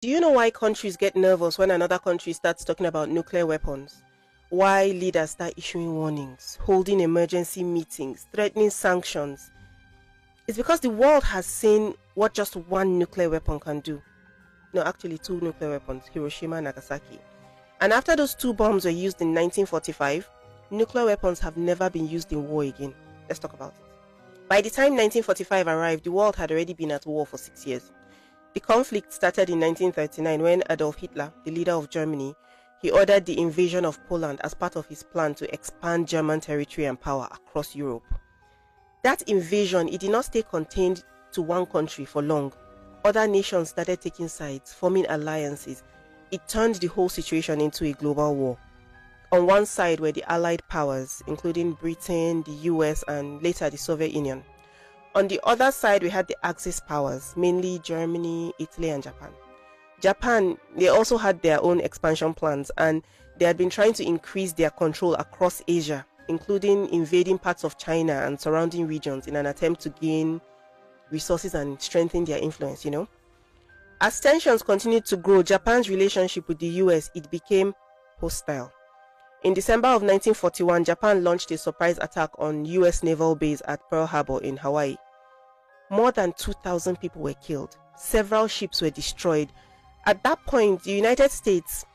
Do you know why countries get nervous when another country starts talking about nuclear weapons? Why leaders start issuing warnings, holding emergency meetings, threatening sanctions? It's because the world has seen what just one nuclear weapon can do. No, actually, two nuclear weapons, Hiroshima and Nagasaki. And after those two bombs were used in 1945, nuclear weapons have never been used in war again. Let's talk about it. By the time 1945 arrived, the world had already been at war for 6 years. The conflict started in 1939 when Adolf Hitler, the leader of Germany, he ordered the invasion of Poland as part of his plan to expand German territory and power across Europe. That invasion, it did not stay contained to one country for long. Other nations started taking sides, forming alliances. It turned the whole situation into a global war. On one side were the Allied powers, including Britain, the US, and later the Soviet Union. On the other side, we had the Axis powers, mainly Germany, Italy, and Japan. Japan, they also had their own expansion plans, and they had been trying to increase their control across Asia, including invading parts of China and surrounding regions in an attempt to gain resources and strengthen their influence. As tensions continued to grow, Japan's relationship with the US, it became hostile. In December of 1941, Japan launched a surprise attack on US naval base at Pearl Harbor in Hawaii. More than 2,000 people were killed. Several ships were destroyed. At that point, the United States,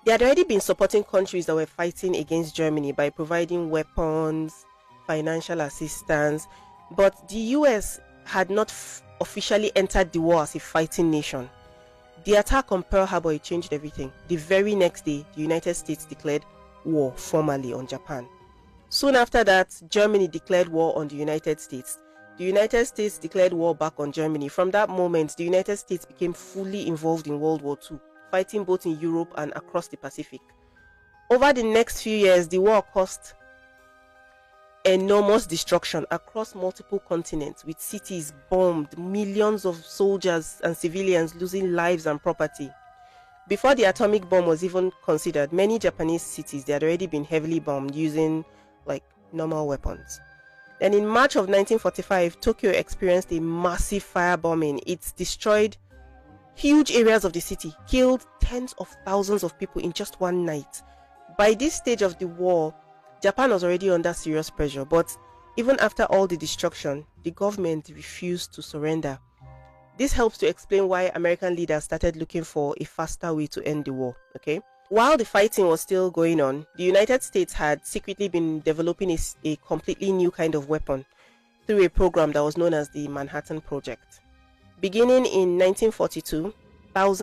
they had already been supporting countries that were fighting against Germany by providing weapons, financial assistance, but the US had not officially entered the war as a fighting nation. The attack on Pearl Harbor, it changed everything. The very next day, the United States declared war formally on Japan. Soon after that, Germany declared war on the United States. The United States declared war back on Germany. From that moment, the United States became fully involved in World War II, fighting both in Europe and across the Pacific. Over the next few years, the war caused enormous destruction across multiple continents, with cities bombed, millions of soldiers and civilians losing lives and property. Before the atomic bomb was even considered, many Japanese cities, they had already been heavily bombed using like normal weapons. Then in March of 1945, Tokyo experienced a massive firebombing. It destroyed huge areas of the city, killed tens of thousands of people in just one night. By this stage of the war, Japan was already under serious pressure, but even after all the destruction, the government refused to surrender. This helps to explain why American leaders started looking for a faster way to end the war, okay? While the fighting was still going on, the United States had secretly been developing a completely new kind of weapon through a program that was known as the Manhattan Project. Beginning in 1942, thousands